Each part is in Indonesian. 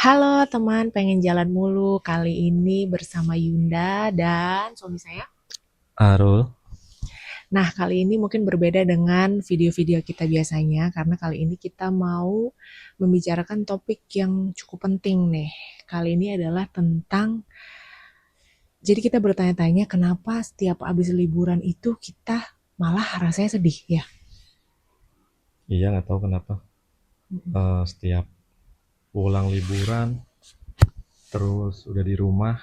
Halo teman, pengen jalan mulu. Kali ini bersama Yunda dan suami saya. Arul, Nah, kali ini mungkin berbeda dengan video-video kita biasanya karena kali ini kita mau membicarakan topik yang cukup penting nih. Kali ini adalah tentang, jadi kita bertanya-tanya kenapa setiap habis liburan itu kita malah rasanya sedih ya. iya nggak tahu kenapa setiap pulang liburan terus udah di rumah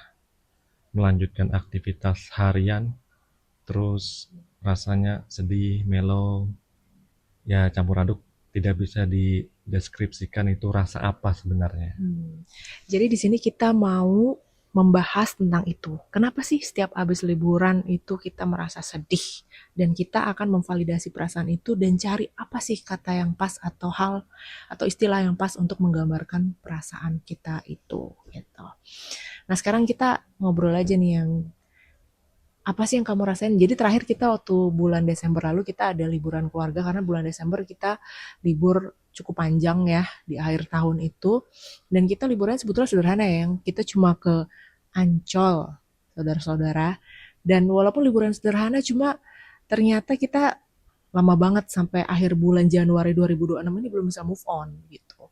melanjutkan aktivitas harian terus rasanya sedih, mellow, ya campur aduk, tidak bisa dideskripsikan itu rasa apa sebenarnya. Jadi di sini kita mau membahas tentang itu. Kenapa sih setiap habis liburan itu kita merasa sedih dan kita akan memvalidasi perasaan itu dan cari apa sih kata yang pas atau hal atau istilah yang pas untuk menggambarkan perasaan kita itu gitu. Nah, sekarang kita ngobrol aja nih yang apa sih yang kamu rasain? Jadi terakhir kita waktu bulan Desember lalu kita ada liburan keluarga karena bulan Desember kita libur cukup panjang ya di akhir tahun itu. Dan kita liburan sebetulnya sederhana ya, yang kita cuma ke Ancol, saudara-saudara. Dan walaupun liburan sederhana cuma ternyata kita lama banget sampai akhir bulan Januari 2026 ini belum bisa move on gitu.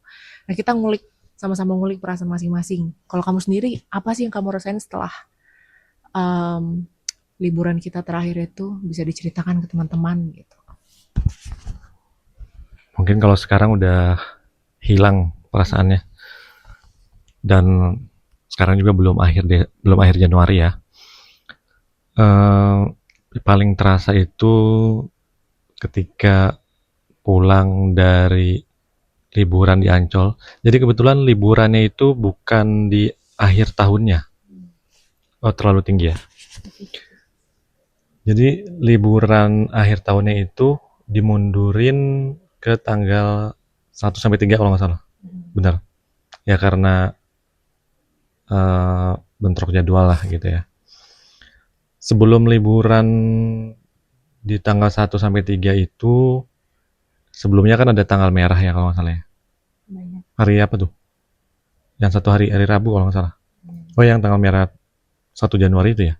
Nah, kita ngulik sama-sama ngulik perasaan masing-masing. Kalau kamu sendiri, apa sih yang kamu rasain setelah em, liburan kita terakhir itu bisa diceritakan ke teman-teman gitu. Mungkin kalau sekarang udah hilang perasaannya, dan sekarang juga belum akhir Januari ya. Eh, Paling terasa itu ketika pulang dari liburan di Ancol. Jadi kebetulan liburannya itu bukan di akhir tahunnya. Oh, terlalu tinggi ya. Jadi liburan akhir tahunnya itu dimundurin ke tanggal 1 sampai 3 kalau nggak salah. Benar. Ya karena bentrok jadwal lah gitu ya. Sebelum liburan di tanggal 1 sampai 3 itu, sebelumnya kan ada tanggal merah ya kalau nggak salah ya. Banyak. Hari apa tuh? Yang satu hari Rabu kalau nggak salah. Oh, yang tanggal merah 1 Januari itu ya.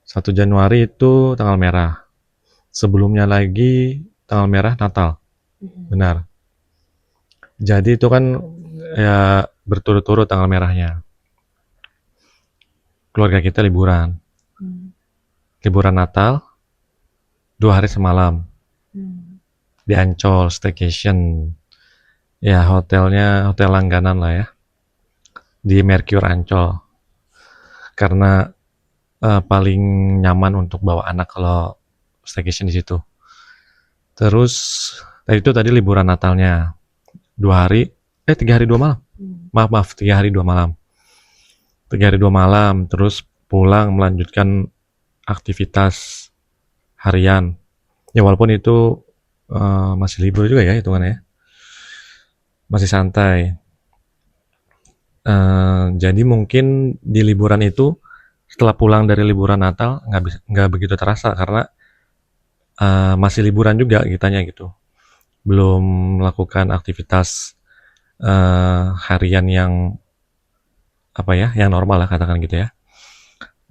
1 Januari itu tanggal merah. Sebelumnya lagi tanggal merah Natal. Benar. Jadi itu kan ya berturut-turut tanggal merahnya. Keluarga kita liburan. Liburan Natal 2 hari semalam di Ancol staycation. Ya hotelnya hotel langganan lah ya di Mercure Ancol. Karena paling nyaman untuk bawa anak kalau staycation di situ. Terus tadi liburan Natalnya 2 hari, 3 hari 2 malam. Maaf 3 hari 2 malam. 3 hari 2 malam, terus pulang melanjutkan aktivitas harian. Ya walaupun itu masih libur juga ya hitungannya, masih santai. Jadi mungkin di liburan itu setelah pulang dari liburan Natal nggak begitu terasa karena masih liburan juga kitanya gitu. Belum melakukan aktivitas harian yang apa ya, yang normal lah katakan gitu ya.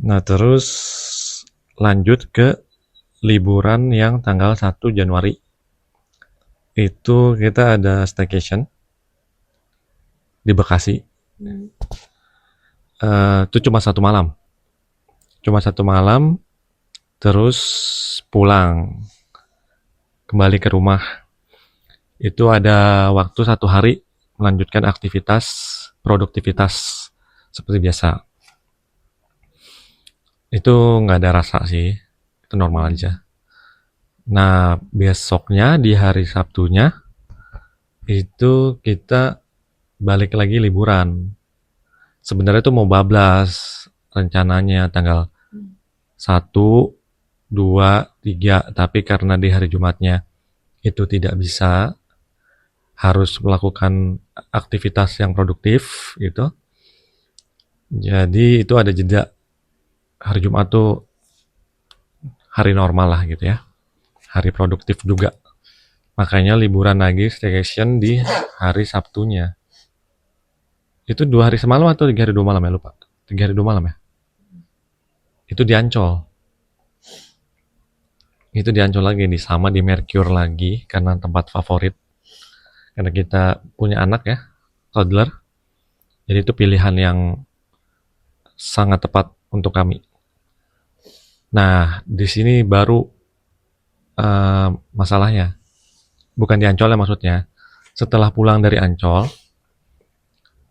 Nah terus lanjut ke liburan yang tanggal 1 Januari. Itu kita ada staycation di Bekasi. Itu cuma 1 malam, terus pulang kembali ke rumah. Itu ada waktu 1 hari melanjutkan aktivitas produktivitas seperti biasa. Itu nggak ada rasa sih, itu normal aja. Nah besoknya di hari Sabtunya itu kita balik lagi liburan. Sebenarnya itu mau bablas rencananya tanggal 1, 2, 3, tapi karena di hari Jumatnya itu tidak bisa, harus melakukan aktivitas yang produktif gitu. Jadi itu ada jeda, hari Jumat tuh hari normal lah gitu ya. Hari produktif juga. Makanya liburan lagi staycation di hari Sabtunya. Itu 2 hari semalam atau 3 hari 2 malam ya, lupa. 3 hari 2 malam ya. Itu di Ancol. Itu di Ancol lagi, sama di Mercure lagi karena tempat favorit. Karena kita punya anak ya, toddler. Jadi itu pilihan yang sangat tepat untuk kami. Nah, di sini baru masalahnya. Bukan di Ancol ya maksudnya. Setelah pulang dari Ancol,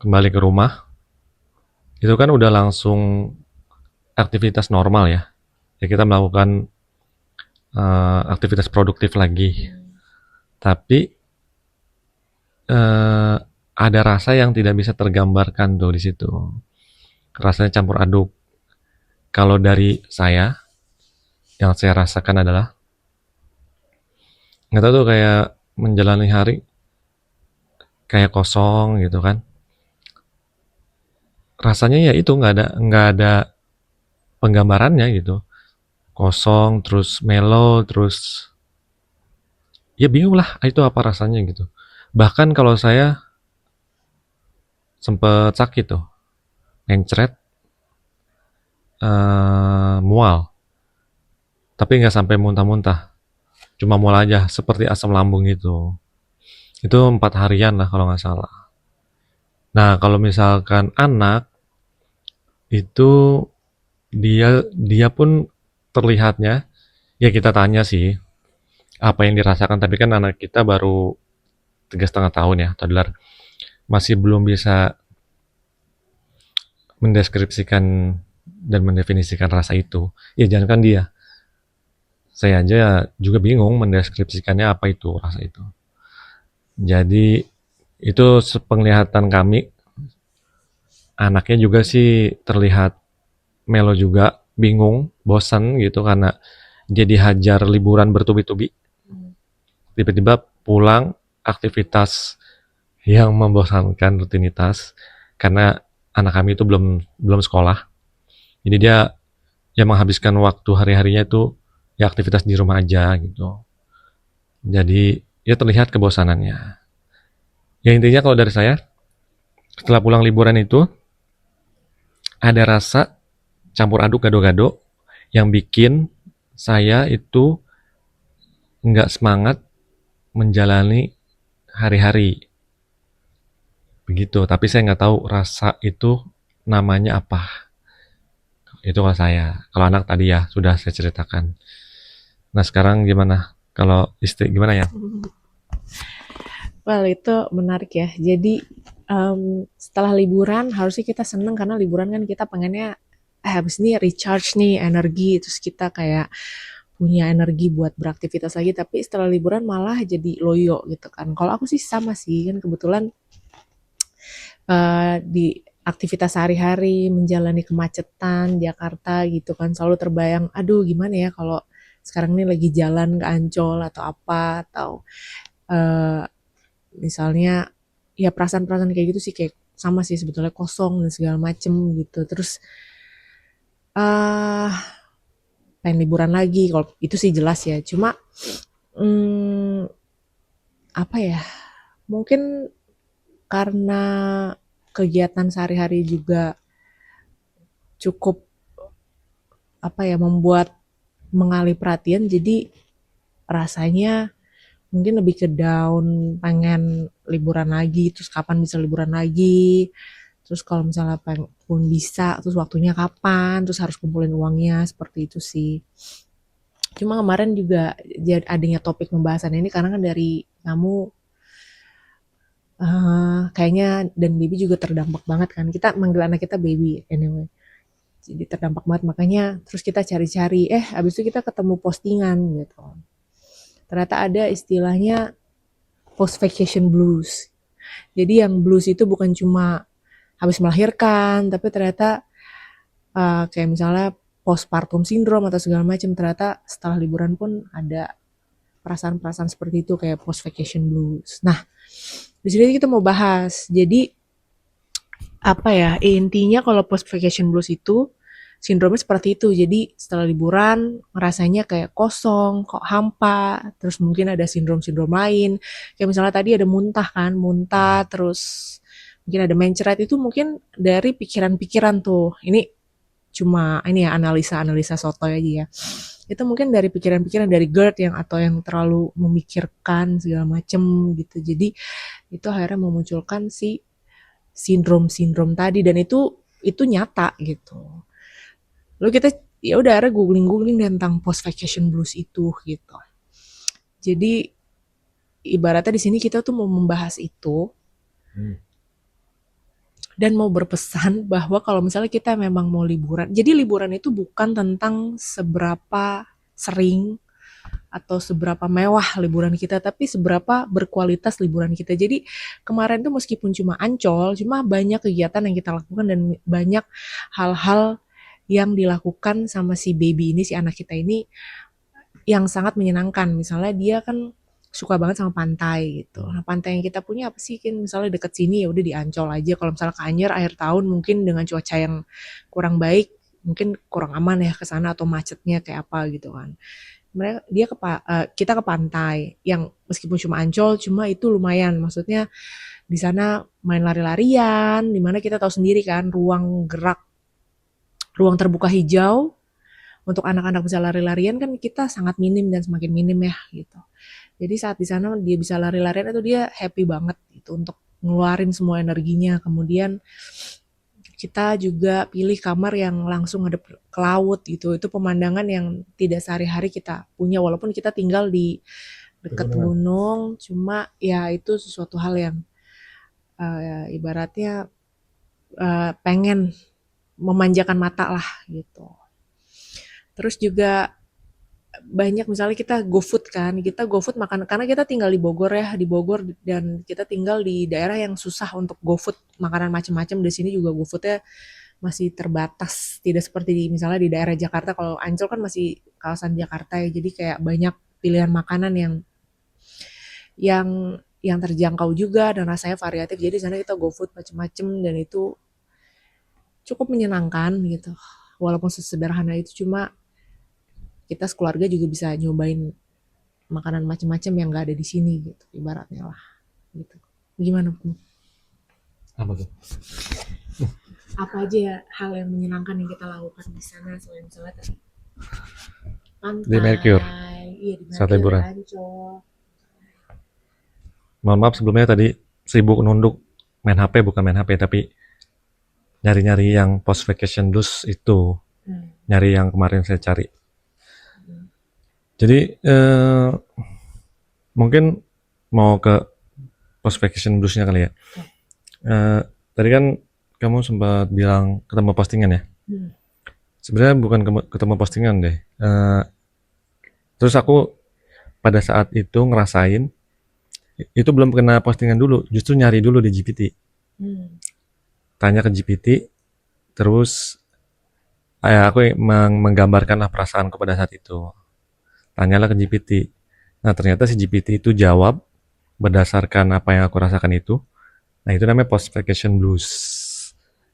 kembali ke rumah, itu kan udah langsung aktivitas normal ya. Ya kita melakukan aktivitas produktif lagi. Tapi ada rasa yang tidak bisa tergambarkan tuh di situ. Rasanya campur aduk. Kalau dari saya, yang saya rasakan adalah nggak tahu tuh kayak menjalani hari kayak kosong gitu kan. Rasanya ya itu nggak ada penggambarannya gitu. Kosong, terus mellow, terus ya bingung lah itu apa rasanya gitu. Bahkan kalau saya sempet sakit tuh, ngencret, mual, tapi nggak sampai muntah-muntah, cuma mual aja, seperti asam lambung gitu. Itu 4 harian lah kalau nggak salah. Nah kalau misalkan anak itu dia dia pun terlihatnya ya kita tanya sih apa yang dirasakan, tapi kan anak kita baru 3,5 tahun ya, toddler, masih belum bisa mendeskripsikan dan mendefinisikan rasa itu. Ya jangan kan dia, saya aja juga bingung mendeskripsikannya apa itu rasa itu. Jadi itu sepenglihatan kami, anaknya juga sih terlihat melo juga, bingung, bosan gitu karena dia dihajar liburan bertubi-tubi. Tiba-tiba pulang aktivitas yang membosankan, rutinitas, karena anak kami itu belum belum sekolah. Jadi dia menghabiskan waktu hari-harinya itu ya aktivitas di rumah aja gitu. Jadi ya terlihat kebosanannya. Ya intinya kalau dari saya, setelah pulang liburan itu ada rasa campur aduk gado-gado yang bikin saya itu nggak semangat menjalani hari-hari begitu. Tapi saya nggak tahu rasa itu namanya apa. Itu kalau saya. Kalau anak tadi ya sudah saya ceritakan. Nah sekarang gimana? Kalau istri gimana ya? Well, itu menarik ya. Jadi setelah liburan harusnya kita seneng karena liburan kan kita pengennya habis ini recharge nih energi, terus kita kayak punya energi buat beraktivitas lagi. Tapi setelah liburan malah jadi loyo gitu kan. Kalau aku sih sama sih kan kebetulan di aktivitas sehari-hari menjalani kemacetan Jakarta gitu kan selalu terbayang, aduh gimana ya kalau sekarang ini lagi jalan ke Ancol atau apa atau eh, misalnya ya perasaan-perasaan kayak gitu sih kayak sama sih sebetulnya kosong dan segala macem gitu terus eh pengen liburan lagi kalau itu sih jelas ya cuma hmm, apa ya mungkin karena kegiatan sehari-hari juga cukup apa ya membuat mengalih perhatian jadi rasanya mungkin lebih ke down pengen liburan lagi terus kapan bisa liburan lagi terus kalau misalnya pun bisa terus waktunya kapan terus harus kumpulin uangnya seperti itu sih cuma kemarin juga adanya topik pembahasan ini karena kan dari kamu kayaknya dan baby juga terdampak banget kan kita manggil anak kita baby anyway jadi terdampak banget makanya terus kita cari-cari abis itu kita ketemu postingan gitu ternyata ada istilahnya post vacation blues jadi yang blues itu bukan cuma habis melahirkan tapi ternyata kayak misalnya postpartum syndrome atau segala macam ternyata setelah liburan pun ada perasaan-perasaan seperti itu kayak post vacation blues. Nah, di sini kita mau bahas. Jadi apa ya? Intinya kalau post vacation blues itu sindromnya seperti itu. Jadi setelah liburan rasanya kayak kosong, kok hampa, terus mungkin ada sindrom-sindrom lain. Kayak misalnya tadi ada muntah kan, muntah terus Mungkin ada mencret itu mungkin dari pikiran-pikiran tuh. Ini ya analisa-analisa sotoy aja ya. Itu mungkin dari pikiran-pikiran dari GERD atau yang terlalu memikirkan segala macem gitu. Jadi itu akhirnya memunculkan si sindrom-sindrom tadi dan itu nyata gitu. Lalu kita ya udah akhirnya googling tentang post vacation blues itu gitu. Jadi ibaratnya di sini kita tuh mau membahas itu dan mau berpesan bahwa kalau misalnya kita memang mau liburan, jadi liburan itu bukan tentang seberapa sering atau seberapa mewah liburan kita, tapi seberapa berkualitas liburan kita. Jadi kemarin tuh meskipun cuma Ancol, cuma banyak kegiatan yang kita lakukan dan banyak hal-hal yang dilakukan sama si baby ini, si anak kita ini yang sangat menyenangkan. Misalnya dia kan suka banget sama pantai gitu. Nah, pantai yang kita punya apa sih? Kan misalnya deket sini ya udah di Ancol aja. Kalau misalnya ke Anyer akhir tahun mungkin dengan cuaca yang kurang baik, mungkin kurang aman ya ke sana atau macetnya kayak apa gitu kan. Kita ke pantai yang meskipun cuma Ancol, cuma itu lumayan. Maksudnya di sana main lari-larian, di mana kita tahu sendiri kan ruang gerak, ruang terbuka hijau untuk anak-anak bisa lari-larian kan kita sangat minim dan semakin minim ya gitu. Jadi saat di sana dia bisa lari-larian itu dia happy banget gitu untuk ngeluarin semua energinya. Kemudian kita juga pilih kamar yang langsung ngadep ke laut gitu. Itu pemandangan yang tidak sehari-hari kita punya walaupun kita tinggal di dekat gunung, cuma ya itu sesuatu hal yang ibaratnya pengen memanjakan mata lah gitu. Terus juga banyak misalnya kita GoFood kan, kita GoFood makan karena kita tinggal di Bogor ya, di Bogor dan kita tinggal di daerah yang susah untuk GoFood makanan macam-macam. Di sini juga GoFoodnya masih terbatas, tidak seperti misalnya di daerah Jakarta. Kalau Ancol kan masih kawasan Jakarta ya, jadi kayak banyak pilihan makanan yang terjangkau juga dan rasanya variatif. Jadi di sana kita GoFood macam-macam dan itu cukup menyenangkan gitu. Walaupun sesederhana itu cuma kita sekeluarga juga bisa nyobain makanan macam-macam yang nggak ada di sini gitu ibaratnya lah gitu. Gimana pun Apa tuh? apa aja ya hal yang menyenangkan yang kita lakukan di sana selain misalnya tadi Di Mercure pantai, iya di saat Mercure, liburan. Ancol. Mohon maaf sebelumnya tadi sibuk nunduk main HP, bukan main HP tapi nyari-nyari yang post vacation blues itu, nyari yang kemarin saya cari. Jadi mungkin mau ke post vacation bluesnya kali ya. Tadi kan kamu sempat bilang ketemu postingan ya. Sebenarnya bukan ketemu postingan deh. Terus aku pada saat itu ngerasain itu belum kena postingan dulu, justru nyari dulu di GPT. Tanya ke GPT, terus aku menggambarkanlah perasaanku pada saat itu. Tanyalah ke GPT. Nah ternyata si GPT itu jawab berdasarkan apa yang aku rasakan itu. Nah itu namanya post vacation blues.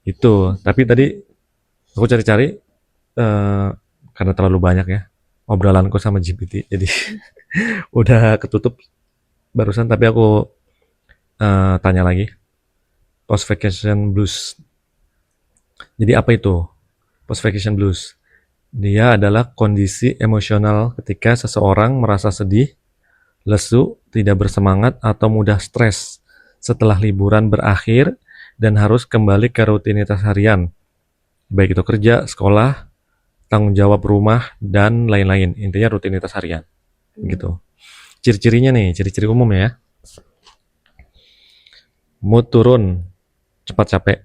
Itu. Tapi tadi aku cari-cari karena terlalu banyak ya obrolanku sama GPT, jadi udah ketutup barusan. Tapi aku tanya lagi post vacation blues. Jadi apa itu post vacation blues? Dia adalah kondisi emosional ketika seseorang merasa sedih, lesu, tidak bersemangat, atau mudah stres setelah liburan berakhir dan harus kembali ke rutinitas harian, baik itu kerja, sekolah, tanggung jawab rumah, dan lain-lain. Intinya rutinitas harian gitu. Ciri-cirinya nih, ciri-ciri umum ya. Mood turun, cepat capek,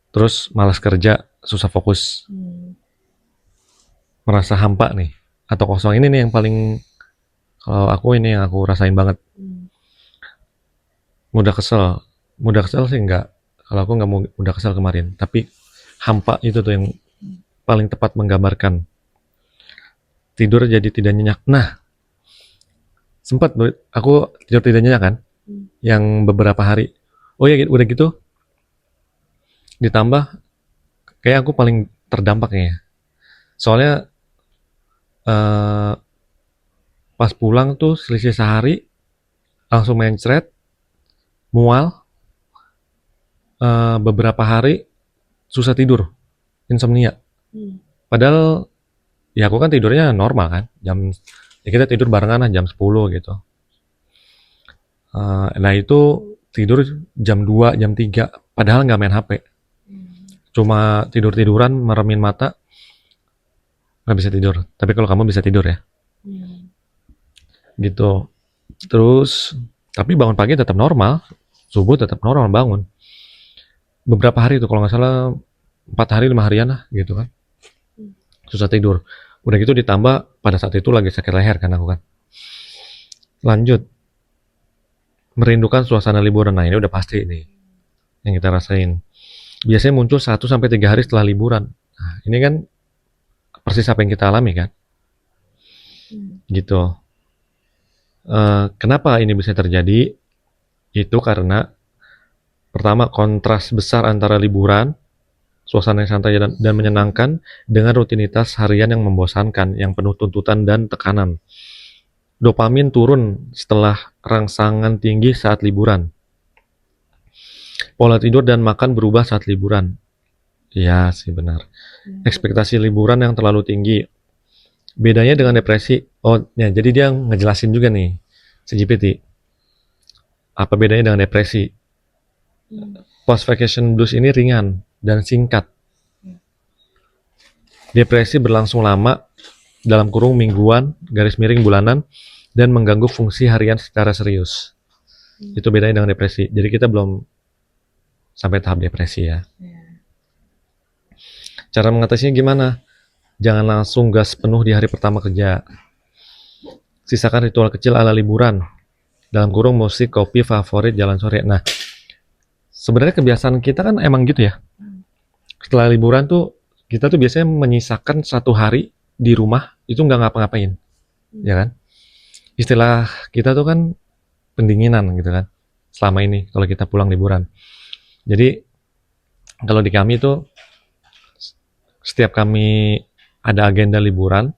terus malas kerja, susah fokus, merasa hampa nih atau kosong. Ini nih yang paling, kalau aku ini yang aku rasain banget. Mudah kesel sih enggak, kalau aku nggak mudah kesel kemarin, tapi hampa itu tuh yang paling tepat menggambarkan. Tidur jadi tidak nyenyak. Nah sempat aku tidur tidak nyenyak kan, yang beberapa hari. Oh ya udah gitu ditambah kayak aku paling terdampaknya, soalnya pas pulang tuh selisih sehari langsung mencret, mual, beberapa hari susah tidur, insomnia. Padahal ya aku kan tidurnya normal kan, ya kita tidur barengan lah jam 10 gitu. Nah itu tidur jam 2, jam 3, padahal nggak main HP. Cuma tidur-tiduran, meremin mata, nggak bisa tidur. Tapi kalau kamu bisa tidur ya, gitu. Terus, tapi bangun pagi tetap normal, subuh tetap normal bangun. Beberapa hari itu kalau nggak salah 4 hari 5 harian lah gitu kan, susah tidur. Udah gitu ditambah pada saat itu lagi sakit leher kan aku kan. Lanjut, merindukan suasana liburan. Nah ini udah pasti nih yang kita rasain. Biasanya muncul 1 sampai 3 hari setelah liburan. Nah, ini kan persis apa yang kita alami kan, gitu. Kenapa ini bisa terjadi? Itu karena pertama kontras besar antara liburan, suasana yang santai dan menyenangkan, dengan rutinitas harian yang membosankan, yang penuh tuntutan dan tekanan. Dopamin turun setelah rangsangan tinggi saat liburan. Pola tidur dan makan berubah saat liburan. Iya sih benar. Ekspektasi liburan yang terlalu tinggi. Bedanya dengan depresi. Oh, ya, jadi dia ngejelasin juga nih, si GPT. Apa bedanya dengan depresi? Post vacation blues ini ringan dan singkat. Depresi berlangsung lama, dalam kurung mingguan, garis miring bulanan, dan mengganggu fungsi harian secara serius. Itu bedanya dengan depresi. Jadi kita belum sampai tahap depresi ya. Cara mengatasinya gimana? Jangan langsung gas penuh di hari pertama kerja. Sisakan ritual kecil ala liburan. Dalam kurung musik, kopi, favorit, jalan sore. Nah, sebenarnya kebiasaan kita kan emang gitu ya. Setelah liburan tuh, kita tuh biasanya menyisakan 1 hari di rumah, itu nggak ngapa-ngapain. Ya kan? Istilah kita tuh kan pendinginan gitu kan. Selama ini, kalau kita pulang liburan. Jadi, kalau di kami tuh, setiap kami ada agenda liburan,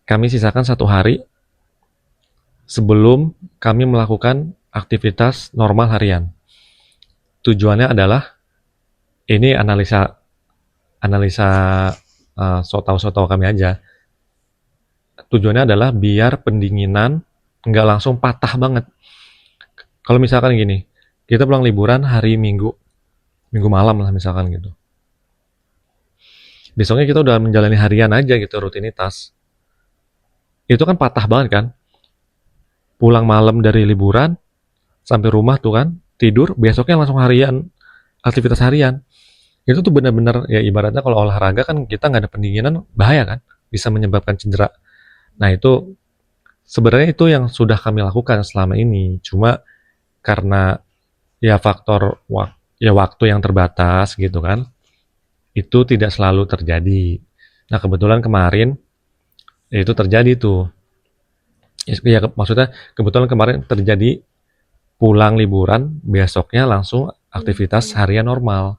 kami sisakan 1 hari sebelum kami melakukan aktivitas normal harian. Tujuannya adalah ini analisa so tau kami aja. Tujuannya adalah biar pendinginan nggak langsung patah banget. Kalau misalkan gini, kita pulang liburan hari Minggu malam lah misalkan gitu. Besoknya kita udah menjalani harian aja gitu, rutinitas. Itu kan patah banget kan. Pulang malam dari liburan, sampai rumah tuh kan, tidur, besoknya langsung harian, aktivitas harian. Itu tuh benar-benar, ya ibaratnya kalau olahraga kan kita nggak ada pendinginan, bahaya kan, bisa menyebabkan cedera. Nah itu, sebenarnya itu yang sudah kami lakukan selama ini, cuma karena ya faktor ya waktu yang terbatas gitu kan, itu tidak selalu terjadi. Nah kebetulan kemarin, ya itu terjadi tuh. Ya maksudnya kebetulan kemarin terjadi pulang liburan, besoknya langsung aktivitas harian normal.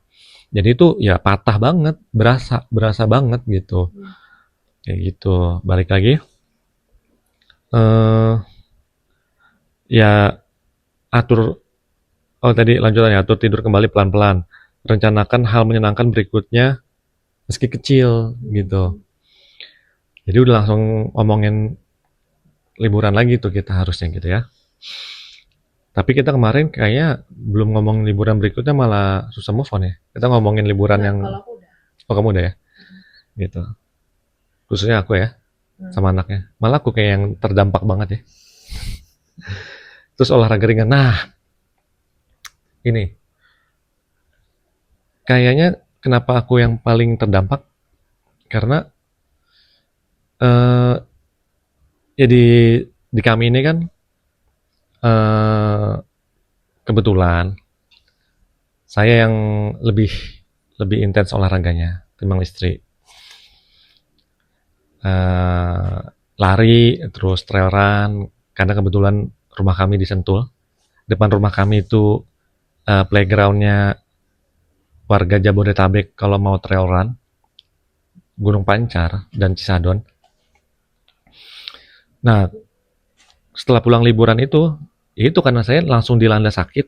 Jadi itu ya patah banget, berasa banget gitu. Kayak gitu. Balik lagi, eh ya atur, oh tadi lanjutannya, atur tidur kembali pelan-pelan. Rencanakan hal menyenangkan berikutnya meski kecil gitu. Jadi udah langsung ngomongin liburan lagi tuh kita harusnya gitu ya. Tapi kita kemarin kayaknya belum ngomongin liburan berikutnya, malah susah move on ya. Kita ngomongin liburan yang, oh kamu udah ya, gitu. Khususnya aku ya, sama anaknya. Malah aku kayak yang terdampak banget ya. Terus olahraga ringan. Nah, ini kayaknya kenapa aku yang paling terdampak, karena eh ya di kami ini kan eh kebetulan saya yang lebih lebih intens olahraganya timbang istri. Lari, terus trail run, karena kebetulan rumah kami di Sentul. Depan rumah kami itu playgroundnya warga Jabodetabek kalau mau trail run, Gunung Pancar dan Cisadon. Nah, setelah pulang liburan itu karena saya langsung dilanda sakit,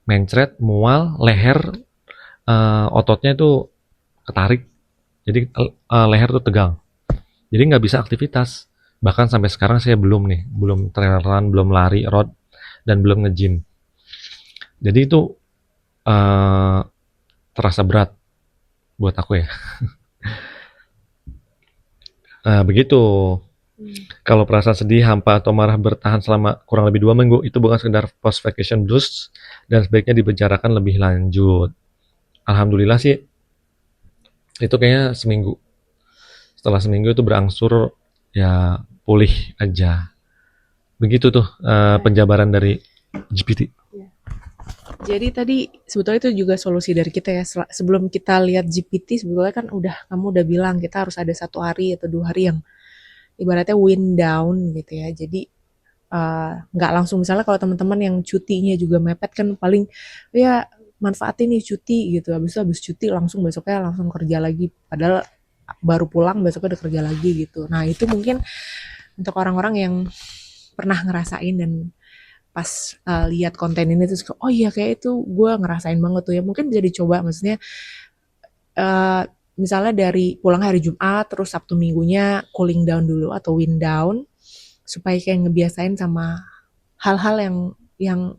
mencret, mual, leher, ototnya itu ketarik, jadi leher tuh tegang. Jadi nggak bisa aktivitas. Bahkan sampai sekarang saya belum trail run, belum lari road, dan belum nge-gym. Jadi itu eh, terasa berat buat aku ya. Begitu. Kalau perasaan sedih, hampa, atau marah bertahan selama kurang lebih 2 minggu, itu bukan sekedar post-vacation blues, dan sebaiknya dibicarakan lebih lanjut. Alhamdulillah sih, itu kayaknya seminggu. Setelah seminggu itu berangsur, ya pulih aja. Begitu tuh penjabaran dari GPT. Jadi tadi sebetulnya itu juga solusi dari kita ya. Sebelum kita lihat GPT sebetulnya kan kamu udah bilang kita harus ada 1 hari atau 2 hari yang ibaratnya wind down gitu ya. Jadi nggak langsung, misalnya kalau teman-teman yang cutinya juga mepet kan paling ya manfaatin nih cuti gitu. Habis cuti langsung besoknya langsung kerja lagi. Padahal baru pulang besoknya udah kerja lagi gitu. Nah itu mungkin untuk orang-orang yang pernah ngerasain dan pas lihat konten ini terus oh iya kayak itu gue ngerasain banget tuh ya, mungkin bisa dicoba, maksudnya uh, misalnya dari pulang hari Jumat terus Sabtu Minggunya cooling down dulu atau wind down supaya kayak ngebiasain sama hal-hal yang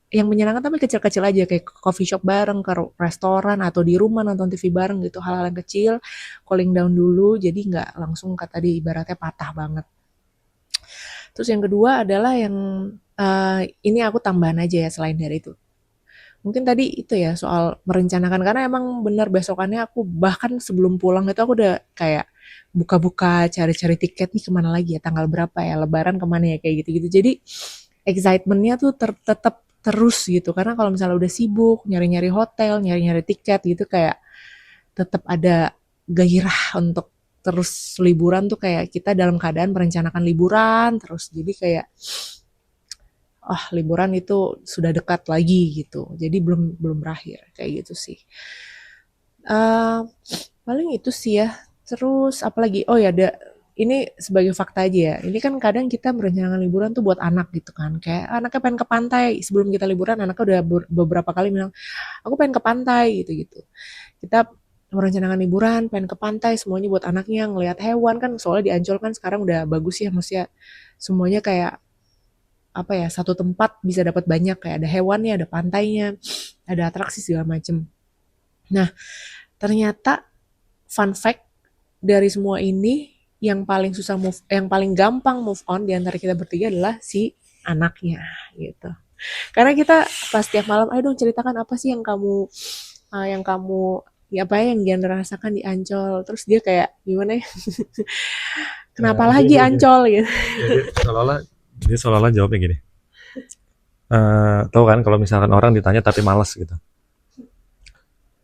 yang menyenangkan tapi kecil-kecil aja, kayak coffee shop bareng, ke restoran atau di rumah nonton TV bareng gitu, hal-hal yang kecil cooling down dulu jadi nggak langsung kata tadi ibaratnya patah banget. Terus yang kedua adalah yang ini aku tambahan aja ya selain dari itu. Mungkin tadi itu ya soal merencanakan, karena emang bener besokannya aku bahkan sebelum pulang itu aku udah kayak buka-buka cari-cari tiket nih kemana lagi ya, tanggal berapa ya, lebaran kemana ya, kayak gitu-gitu. Jadi excitementnya tuh tetap terus gitu, karena kalau misalnya udah sibuk nyari-nyari hotel, nyari-nyari tiket gitu, kayak tetap ada gairah untuk terus liburan tuh, kayak kita dalam keadaan merencanakan liburan terus. Jadi kayak liburan itu sudah dekat lagi gitu. Jadi belum belum berakhir kayak gitu sih. Eh paling itu sih ya. Terus apalagi? Oh ya ada ini sebagai fakta aja ya. Ini kan kadang kita merencanakan liburan tuh buat anak gitu kan. Kayak anaknya pengen ke pantai. Sebelum kita liburan anaknya udah beberapa kali bilang, "Aku pengen ke pantai," gitu-gitu. Kita merencanakan liburan, pengen ke pantai, semuanya buat anaknya, ngelihat hewan kan, soalnya di Ancol kan sekarang udah bagus ya, maksudnya semuanya kayak apa ya, satu tempat bisa dapat banyak, kayak ada hewannya, ada pantainya, ada atraksi segala macem. Nah, ternyata fun fact dari semua ini yang paling susah yang paling gampang move on di antara kita bertiga adalah si anaknya gitu. Karena kita pas tiap malam, ayo dong ceritakan apa sih yang kamu ya apa ya yang dia rasakan di Ancol. Terus dia kayak gimana ya? Kenapa lagi Gini. Ancol gitu. Dia seolah-olah jawabnya gini. Tahu kan kalau misalkan orang ditanya tapi malas gitu.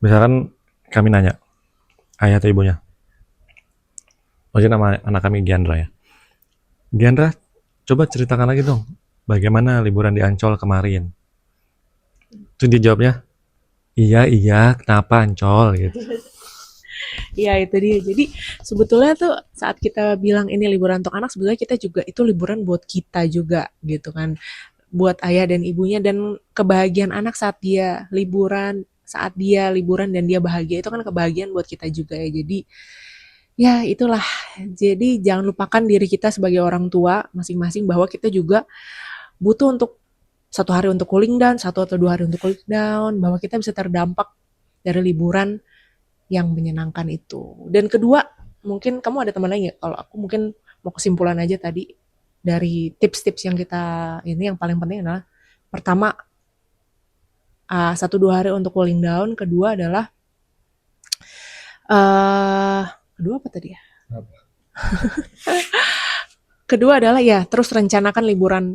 Misalkan kami nanya, ayah atau ibunya, maksudnya nama anak kami Giandra ya. Giandra, coba ceritakan lagi dong, bagaimana liburan di Ancol kemarin. Terus dia jawabnya, iya iya, kenapa Ancol gitu. Iya itu dia. Jadi sebetulnya tuh saat kita bilang ini liburan untuk anak, sebetulnya kita juga itu liburan buat kita juga gitu kan. Buat ayah dan ibunya, dan kebahagiaan anak saat dia liburan dan dia bahagia itu kan kebahagiaan buat kita juga ya. Jadi ya itulah. Jadi jangan lupakan diri kita sebagai orang tua masing-masing bahwa kita juga butuh untuk 1 hari untuk cooling down, 1 atau 2 hari untuk cooling down, bahwa kita bisa terdampak dari liburan yang menyenangkan itu. Dan kedua, mungkin kamu ada teman lain ya? Kalau aku mungkin mau kesimpulan aja tadi dari tips-tips yang kita ini, yang paling penting adalah pertama 1-2 hari untuk cooling down, kedua adalah uh, kedua apa tadi ya? Kedua adalah ya terus rencanakan liburan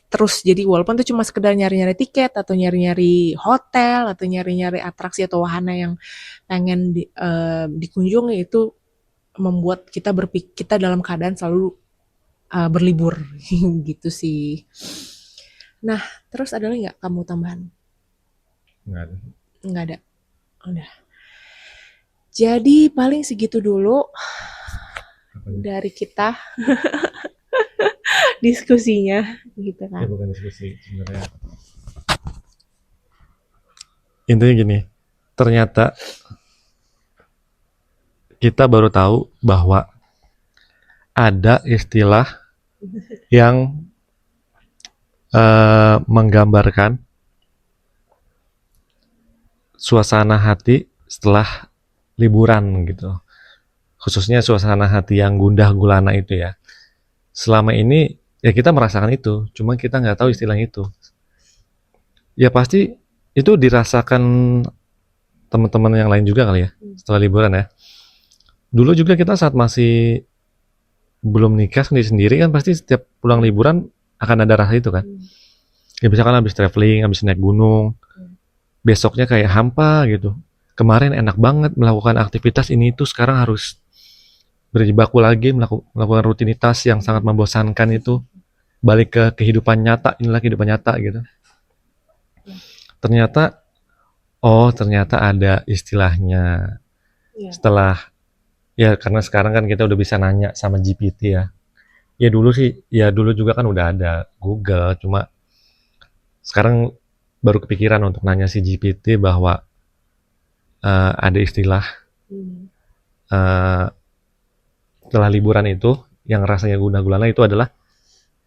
terus, jadi walaupun itu cuma sekedar nyari-nyari tiket atau nyari-nyari hotel atau nyari-nyari atraksi atau wahana yang pengen dikunjungi, itu membuat kita dalam keadaan selalu berlibur gitu sih. Nah, terus ada lagi nggak kamu tambahan? Nggak ada. Nggak ada. Udah. Jadi paling segitu dulu dari kita diskusinya gitu Ya kan. bukan diskusi sebenarnya. Intinya gini, ternyata kita baru tahu bahwa ada istilah yang menggambarkan suasana hati setelah liburan gitu. Khususnya suasana hati yang gundah gulana itu ya. Selama ini ya kita merasakan itu, cuma kita nggak tahu istilah itu. Ya pasti itu dirasakan teman-teman yang lain juga kali ya setelah liburan ya. Dulu juga kita saat masih belum nikah sendiri-sendiri kan pasti setiap pulang liburan akan ada rasa itu kan. Ya misalkan habis traveling, habis naik gunung, besoknya kayak hampa gitu. Kemarin enak banget melakukan aktivitas ini itu, sekarang harus berjibaku lagi melakukan rutinitas yang sangat membosankan itu. Balik ke kehidupan nyata, inilah kehidupan nyata gitu. Ternyata, oh ternyata ada istilahnya. Setelah, ya karena sekarang kan kita udah bisa nanya sama GPT ya. Ya dulu sih, ya dulu juga kan udah ada Google, cuma sekarang baru kepikiran untuk nanya si GPT bahwa ada istilah eh, setelah liburan itu yang rasanya guna gulana itu adalah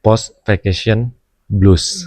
post vacation blues.